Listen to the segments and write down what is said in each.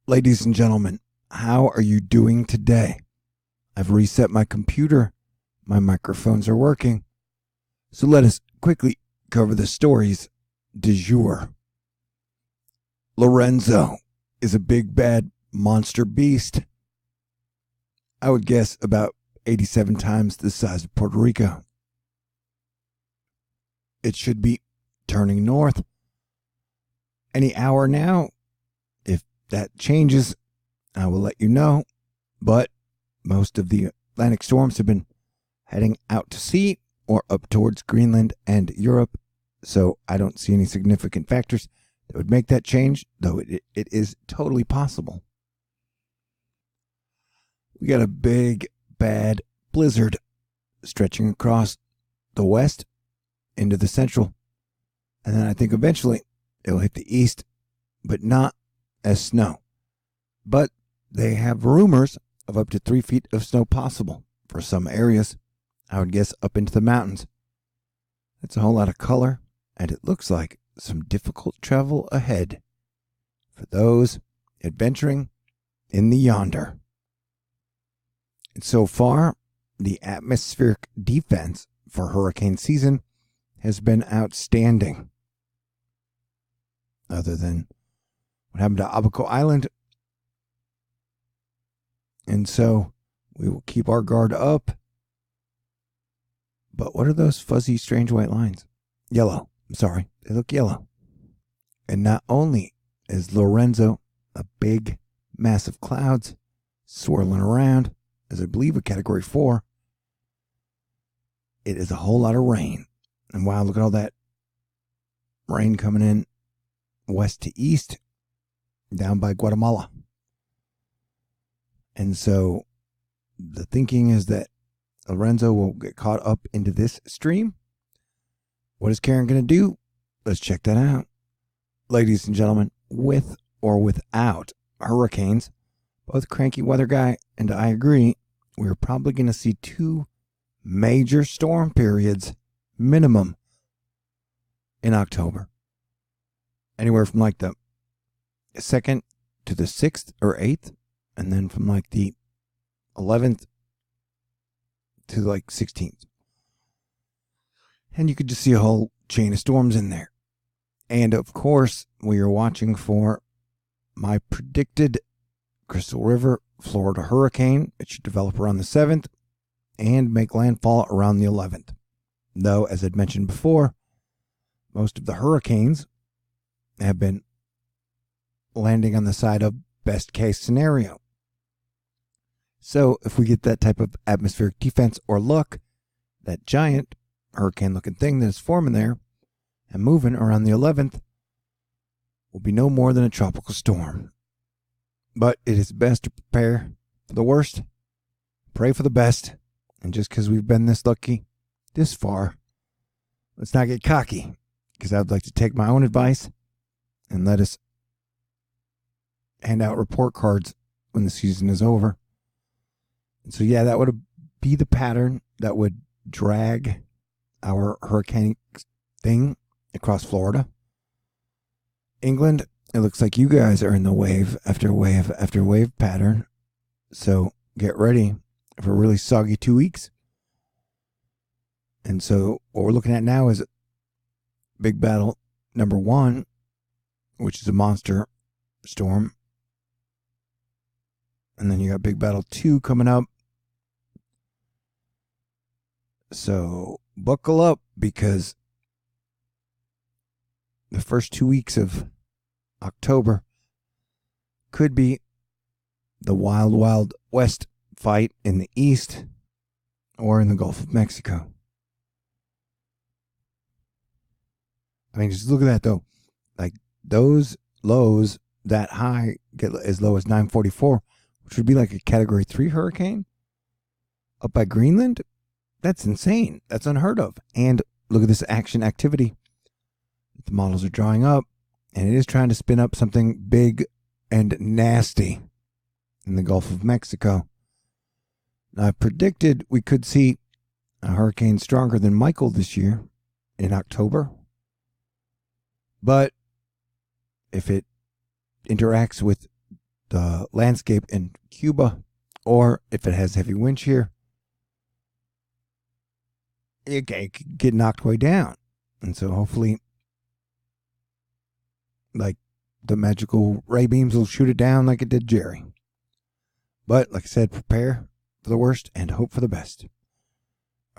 Ladies and gentlemen, how are you doing today? I've reset my computer. My microphones are working. So let us quickly cover the stories du jour. Lorenzo is a big bad monster beast. I would guess about 87 times the size of Puerto Rico. It should be turning north any hour now. If that changes, I will let you know. But most of the Atlantic storms have been heading out to sea or up towards Greenland and Europe. So I don't see any significant factors that would make that change, though it is totally possible. We got a big, bad blizzard stretching across the west into the central. And then I think eventually it'll hit the east, but not as snow. But they have rumors of up to 3 feet of snow possible for some areas. I would guess up into the mountains. That's a whole lot of color, and it looks like some difficult travel ahead for those adventuring in the yonder. And so far, the atmospheric defense for hurricane season has been outstanding. Other than what happened to Abaco Island. And so we will keep our guard up. But what are those fuzzy, strange white lines? Yellow. I'm sorry. They look yellow. And not only is Lorenzo a big, massive clouds swirling around, as I believe a Category 4, it is a whole lot of rain. And wow, look at all that rain coming in west to east down by Guatemala. And so the thinking is that Lorenzo will get caught up into this stream. What is Karen going to do? Let's check that out. Ladies and gentlemen, with or without hurricanes, both Crankywxguy and I agree, we're probably going to see 2 major storm periods minimum in October. Anywhere from like the 2nd to the 6th or 8th, and then from like the 11th to like 16th. And you could just see a whole chain of storms in there. And of course, we are watching for my predicted Crystal River, Florida hurricane. It should develop around the 7th and make landfall around the 11th. Though, as I'd mentioned before, most of the hurricanes have been landing on the side of best case scenario. So if we get that type of atmospheric defense or luck, that giant hurricane looking thing that is forming there and moving around the 11th will be no more than a tropical storm. But it is best to prepare for the worst, pray for the best, and just because we've been this lucky this far, let's not get cocky, because I would like to take my own advice and let us hand out report cards when the season is over. And so, yeah, that would be the pattern that would drag our hurricane thing across Florida. England, it looks like you guys are in the wave after wave after wave pattern. So get ready for a really soggy 2 weeks. And so what we're looking at now is Big Battle number 1, which is a monster storm. And then you got Big Battle 2 coming up. So buckle up, because the first 2 weeks of October could be the wild, wild west fight in the east or in the Gulf of Mexico. I mean, just look at that, though. Like, those lows that high get as low as 944, which would be like a Category 3 hurricane up by Greenland. That's insane. That's unheard of. And look at this action activity the models are drawing up, and it is trying to spin up something big and nasty in the Gulf of Mexico. Now, I predicted we could see a hurricane stronger than Michael this year in October. But if it interacts with the landscape in Cuba, or if it has heavy wind shear, it could get knocked way down. And so hopefully, like, the magical ray beams will shoot it down like it did Jerry. But like I said, prepare for the worst and hope for the best.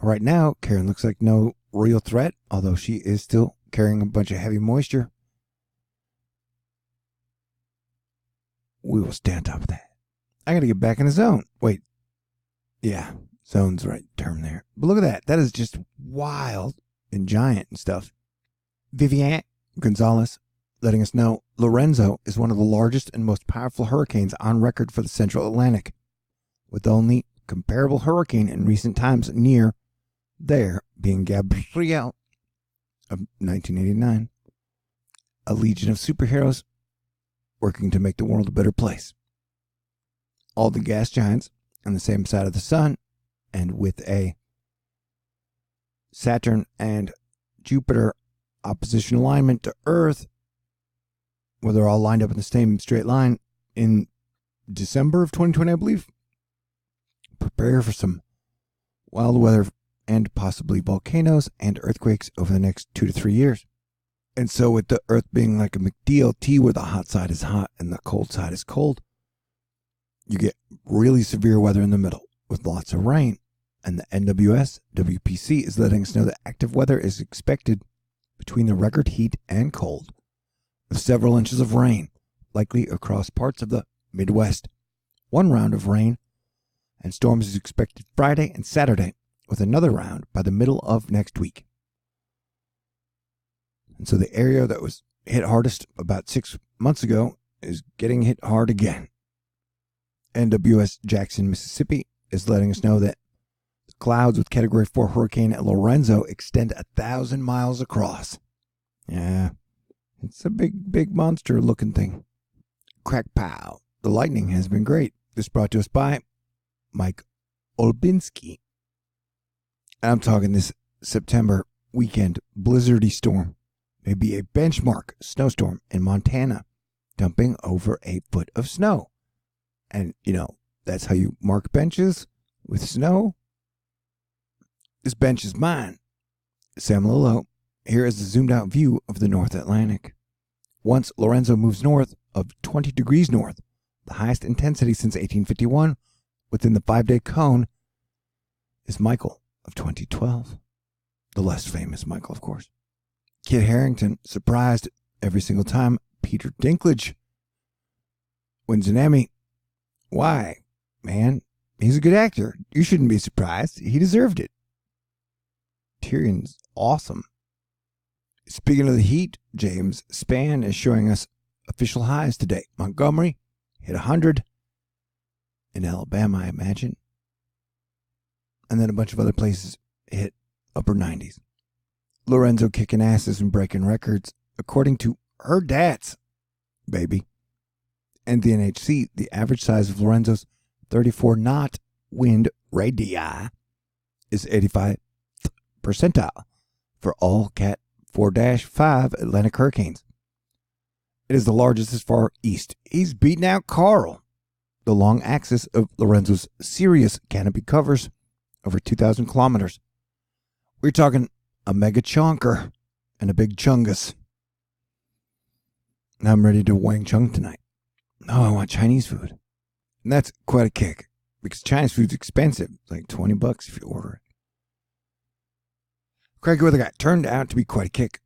Right now, Karen looks like no real threat, although she is still carrying a bunch of heavy moisture. We will stay on top of that. I got to get back in the zone. Wait. Yeah, zone's the right term there. But look at that. That is just wild and giant and stuff. Vivian Gonzalez letting us know Lorenzo is one of the largest and most powerful hurricanes on record for the Central Atlantic, with only comparable hurricane in recent times near there being Gabrielle of 1989. A legion of superheroes working to make the world a better place. All the gas giants on the same side of the sun, and with a Saturn and Jupiter opposition alignment to Earth, where they're all lined up in the same straight line in December of 2020, I believe. Prepare for some wild weather and possibly volcanoes and earthquakes over the next 2 to 3 years. And so with the Earth being like a McDLT where the hot side is hot and the cold side is cold, you get really severe weather in the middle with lots of rain. And the NWS WPC is letting us know that active weather is expected between the record heat and cold, with several inches of rain likely across parts of the Midwest. One round of rain and storms is expected Friday and Saturday, with another round by the middle of next week. And so the area that was hit hardest about 6 months ago is getting hit hard again. NWS Jackson, Mississippi is letting us know that the clouds with Category 4 Hurricane Lorenzo extend 1,000 miles across. Yeah, it's a big monster looking thing. Crack pow. The lightning has been great. This brought to us by Mike Olbinski. I'm talking this September weekend blizzardy storm. Maybe a benchmark snowstorm in Montana, dumping over 8 foot of snow. And, you know, that's how you mark benches with snow. This bench is mine. Sam Lillo. Here is a zoomed out view of the North Atlantic. Once Lorenzo moves north of 20 degrees north, the highest intensity since 1851, within the 5-day cone, is Michael of 2012. The less famous Michael, of course. Kit Harington surprised every single time Peter Dinklage wins an Emmy. Why? Man, he's a good actor. You shouldn't be surprised. He deserved it. Tyrion's awesome. Speaking of the heat, James Spann is showing us official highs today. Montgomery hit 100. In Alabama, I imagine. And then a bunch of other places hit upper 90s. Lorenzo kicking asses and breaking records, according to her dads, baby. And the NHC, the average size of Lorenzo's 34 knot wind radii is 85th percentile for all Cat 4-5 Atlantic hurricanes. It is the largest as far east. He's beating out Carl. The long axis of Lorenzo's serious canopy covers over 2,000 kilometers. We're talking a mega chonker and a big chungus. Now I'm ready to Wang Chung tonight. Oh, I want Chinese food. And that's quite a kick, because Chinese food's expensive. It's like $20 if you order it. Crankywxguy turned out to be quite a kick.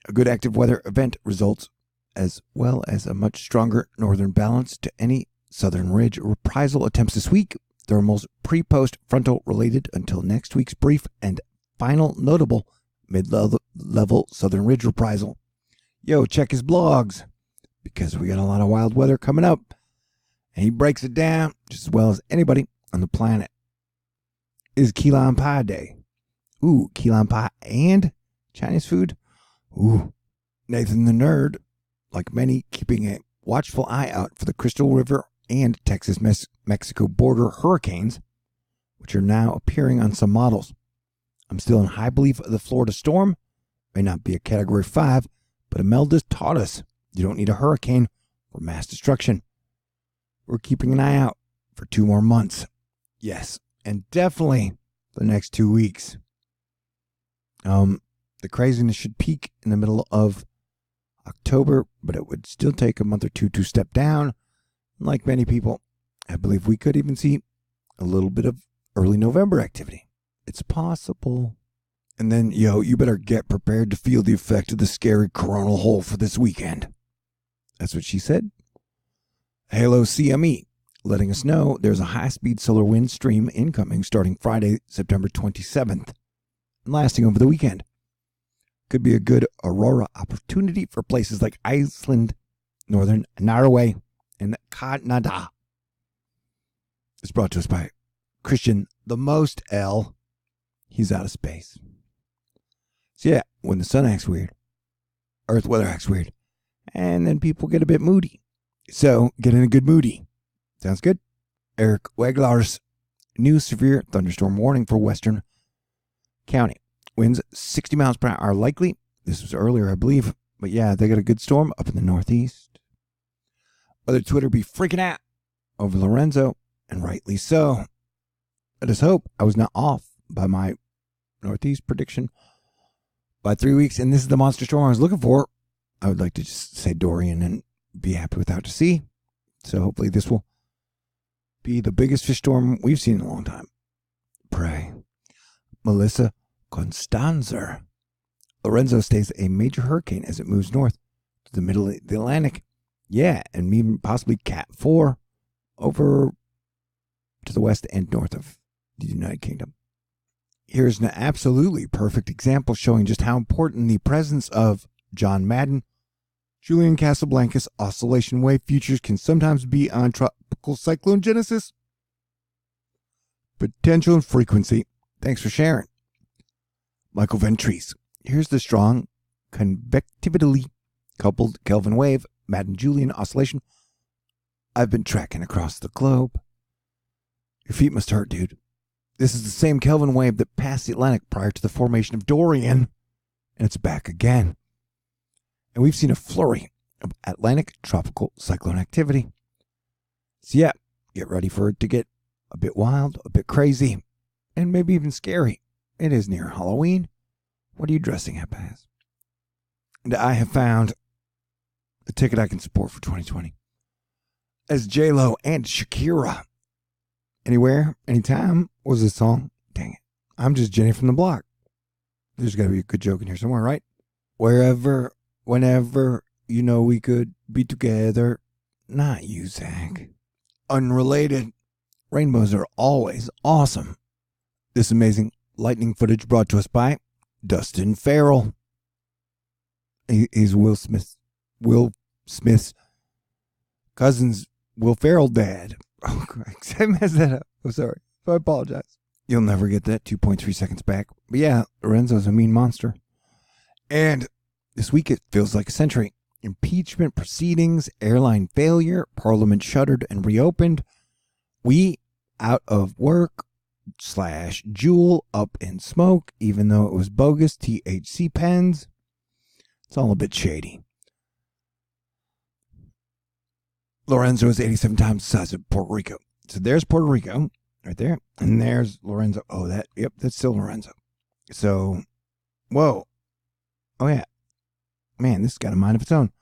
A good active weather event results, as well as a much stronger northern balance to any southern ridge reprisal attempts this week. Thermals pre-post frontal related until next week's brief and final notable mid-level southern ridge reprisal. Yo, check his blogs, because we got a lot of wild weather coming up, and he breaks it down just as well as anybody on the planet. It is key lime pie day. Ooh, key lime pie and Chinese food. Ooh, Nathan the Nerd, like many, keeping a watchful eye out for the Crystal River and Texas-Mexico border hurricanes, which are now appearing on some models. I'm still in high belief of the Florida storm. May not be a Category 5, but Imelda's taught us you don't need a hurricane for mass destruction. We're keeping an eye out for 2 more months. Yes, and definitely the next 2 weeks. The craziness should peak in the middle of October, but it would still take a month or two to step down. Like many people, I believe we could even see a little bit of early November activity. It's possible. And then, you better get prepared to feel the effect of the scary coronal hole for this weekend. That's what she said. Halo CME, letting us know there's a high-speed solar wind stream incoming starting Friday, September 27th, and lasting over the weekend. Could be a good aurora opportunity for places like Iceland, northern Norway, and Canada. It's brought to us by Christian the Most L. He's out of space. So yeah, when the sun acts weird, Earth weather acts weird, and then people get a bit moody. So get in a good moody. Sounds good? Eric Weglar's new severe thunderstorm warning for Western County. Winds 60 miles per hour likely. This was earlier, I believe. But yeah, they got a good storm up in the northeast. Other Twitter be freaking out over Lorenzo, and rightly so. Let us hope I was not off by my northeast prediction by 3 weeks, and this is the monster storm I was looking for. I would like to just say Dorian and be happy without to see. So hopefully this will be the biggest fish storm we've seen in a long time. Pray. Melissa Constanzer. Lorenzo stays a major hurricane as it moves north to the middle of the Atlantic. Yeah, and even possibly Cat 4 over to the west and north of the United Kingdom. Here's an absolutely perfect example showing just how important the presence of John Madden, Julian Casablancas oscillation wave futures can sometimes be on tropical cyclone genesis. Potential and frequency. Thanks for sharing. Michael Ventrise. Here's the strong, convectively coupled Kelvin wave, Madden-Julian oscillation I've been tracking across the globe. Your feet must hurt, dude. This is the same Kelvin wave that passed the Atlantic prior to the formation of Dorian, and it's back again. And we've seen a flurry of Atlantic tropical cyclone activity. So yeah, get ready for it to get a bit wild, a bit crazy, and maybe even scary. It is near Halloween. What are you dressing up as? And I have found a ticket I can support for 2020 as J-Lo and Shakira. Anywhere, anytime was this song. Dang it. I'm just Jenny from the block. There's got to be a good joke in here somewhere, right? Wherever, whenever, we could be together. Not you, Zach. Unrelated. Rainbows are always awesome. This amazing lightning footage brought to us by Dustin Farrell. He's Will Smith's cousin's Will Ferrell dad. Oh, Sam has that up. I'm sorry. I apologize. You'll never get that 2.3 seconds back. But yeah, Lorenzo's a mean monster. And this week it feels like a century. Impeachment proceedings, airline failure, parliament shuttered and reopened. We out of work / Jewel up in smoke, even though it was bogus THC pens. It's all a bit shady. Lorenzo is 87 times the size of Puerto Rico. So there's Puerto Rico right there. And there's Lorenzo. Oh, that's still Lorenzo. So, whoa. Oh, yeah. Man, this has got a mind of its own.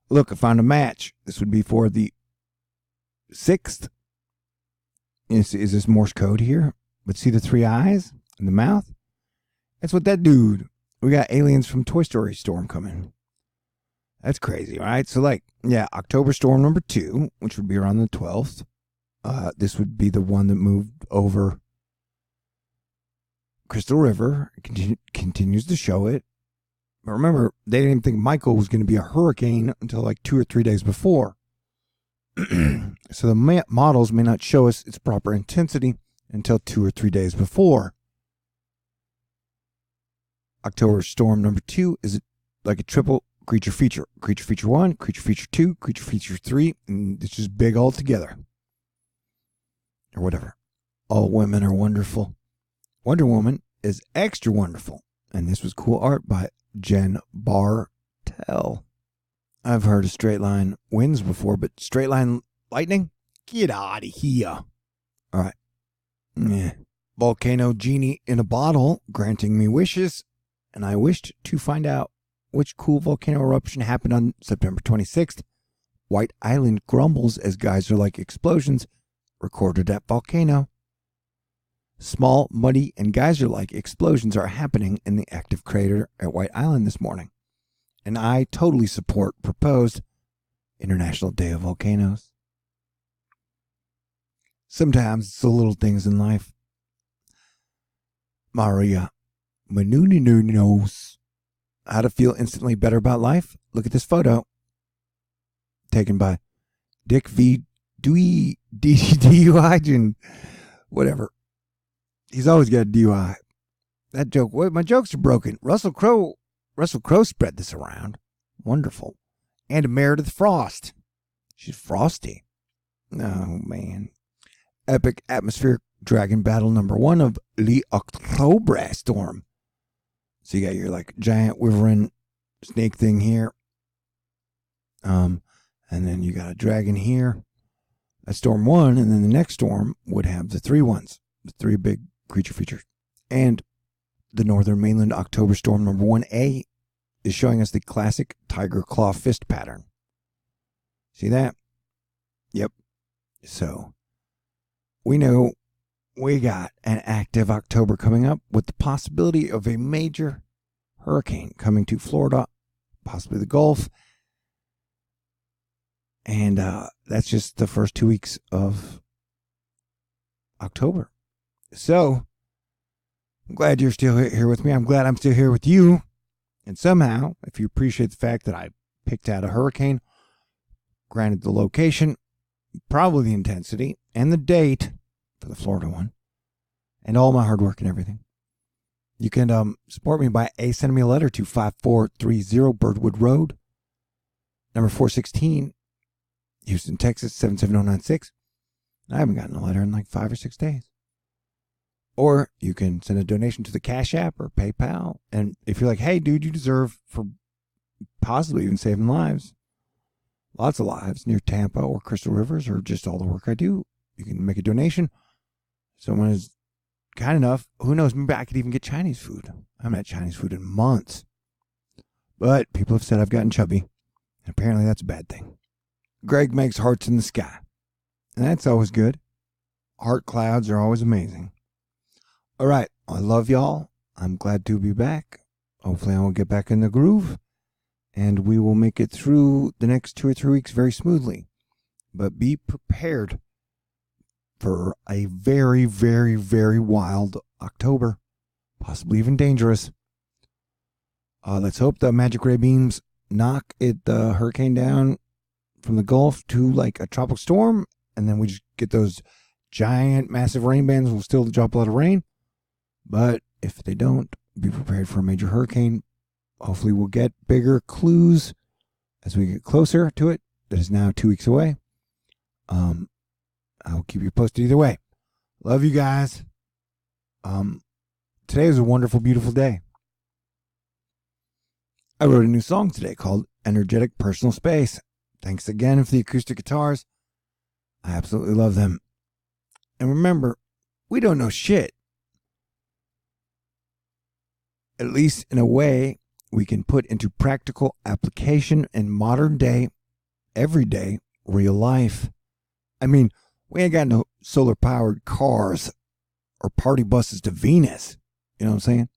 Look, I found a match. This would be for the 6th. Is this Morse code here? But see the 3 eyes and the mouth? That's what that dude. We got aliens from Toy Story Storm coming. That's crazy, right? So, October storm number 2, which would be around the 12th. This would be the one that moved over Crystal River. It continues to show it. But remember, they didn't even think Michael was going to be a hurricane until 2 or 3 days before. So the models may not show us its proper intensity until 2 or 3 days before. October storm number 2 is like a triple creature feature. Creature feature 1, creature feature 2, creature feature 3, and it's just big all together. Or whatever. All women are wonderful. Wonder Woman is extra wonderful. And this was cool art by Jen Bartel. I've heard of straight line winds before, but straight line lightning? Get out of here. All right. Yeah. Volcano genie in a bottle granting me wishes, and I wished to find out which cool volcano eruption happened on September 26th. White Island grumbles as geyser-like explosions recorded at volcano. Small, muddy, and geyser-like explosions are happening in the active crater at White Island this morning, and I totally support proposed International Day of Volcanoes. Sometimes it's the little things in life. Maria Manuni knows how to feel instantly better about life. Look at this photo taken by Dick V. DUI, whatever. He's always got a DUI. That joke, my jokes are broken. Russell Crowe spread this around. Wonderful. And Meredith Frost. She's frosty. Oh, man. Epic atmospheric dragon battle number 1 of Le Octobre Storm. So you got your like giant wyvern snake thing here. And then you got a dragon here. That's storm 1, and then the next storm would have the 3 ones. The 3 big creature features. And the northern mainland October storm number 1A is showing us the classic tiger claw fist pattern. See that? Yep. So we know we got an active October coming up with the possibility of a major hurricane coming to Florida, possibly the Gulf. And that's just the first 2 weeks of October. So I'm glad you're still here with me. I'm glad I'm still here with you. And somehow, if you appreciate the fact that I picked out a hurricane, granted the location, probably the intensity, and the date for the Florida one, and all my hard work and everything, you can support me by sending me a letter to 5430 Birdwood Road, number 416, Houston, Texas, 77096. I haven't gotten a letter in like 5 or 6 days. Or you can send a donation to the CashApp or PayPal. And if you're like, hey, dude, you deserve for possibly even saving lives, lots of lives near Tampa or Crystal Rivers, or just all the work I do, you can make a donation. Someone is kind enough, who knows, maybe I could even get Chinese food. I haven't had Chinese food in months. But people have said I've gotten chubby. And apparently that's a bad thing. Greg makes hearts in the sky. And that's always good. Heart clouds are always amazing. All right. I love y'all. I'm glad to be back. Hopefully I will get back in the groove. And we will make it through the next 2 or 3 weeks very smoothly. But be prepared for a very, very, very wild October. Possibly even dangerous. Let's hope the magic ray beams knock the hurricane down from the Gulf to like a tropical storm. And then we just get those giant, massive rain bands. We'll still drop a lot of rain. But if they don't, be prepared for a major hurricane. Hopefully we'll get bigger clues as we get closer to it. That is now 2 weeks away. I'll keep you posted either way. Love you guys. Today is a wonderful, beautiful day. I wrote a new song today called Energetic Personal Space. Thanks again for the acoustic guitars. I absolutely love them. And remember, we don't know shit. At least in a way we can put into practical application in modern day, everyday, real life. I mean, we ain't got no solar powered cars or party buses to Venus. You know what I'm saying?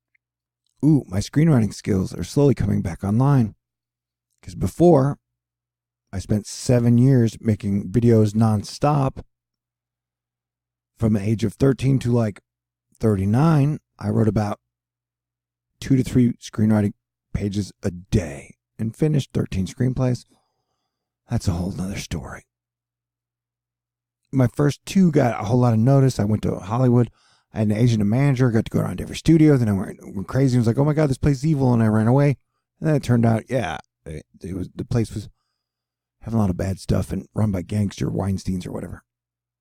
Ooh, my screenwriting skills are slowly coming back online. Because before, I spent 7 years making videos nonstop. From the age of 13 to like 39, I wrote about 2 to 3 screenwriting pages a day and finished 13 screenplays. That's a whole nother story. My first 2 got a whole lot of notice. I went to Hollywood. I had an agent and manager. Got to go around to every studio. Then I went crazy. I was like, oh my God, this place is evil. And I ran away. And then it turned out, yeah, the place was having a lot of bad stuff and run by gangster Weinsteins or whatever.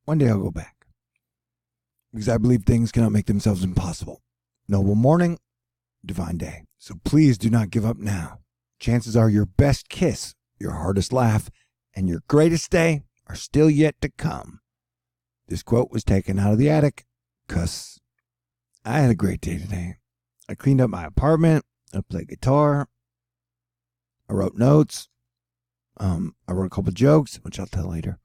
One day I'll go back. Because I believe things cannot make themselves impossible. Noble morning, divine day. So please do not give up now. Chances are your best kiss your hardest laugh, and your greatest day are still yet to come. This quote was taken out of the attic because I had a great day today. I cleaned up my apartment. I played guitar. I wrote notes. I wrote a couple jokes, which I'll tell later.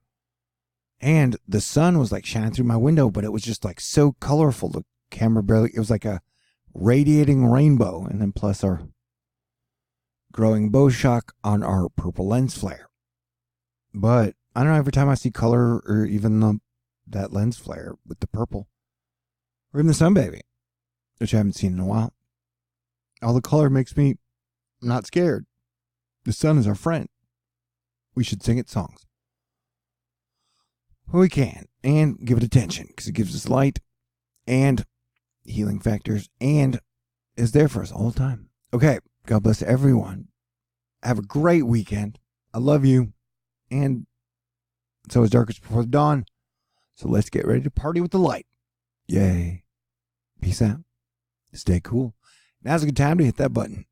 And the sun was like shining through my window, but it was just like so colorful. The camera barely, it was like a radiating rainbow. And then plus our growing bow shock on our purple lens flare. But I don't know, every time I see color or even that lens flare with the purple, or even the sun baby, which I haven't seen in a while, all the color makes me not scared. The sun is our friend. We should sing its songs. Well, we can, and give it attention, because it gives us light and healing factors, and is there for us all the time. Okay, God bless everyone. Have a great weekend. I love you. And so is darkest before the dawn. So let's get ready to party with the light. Yay. Peace out. Stay cool. Now's a good time to hit that button.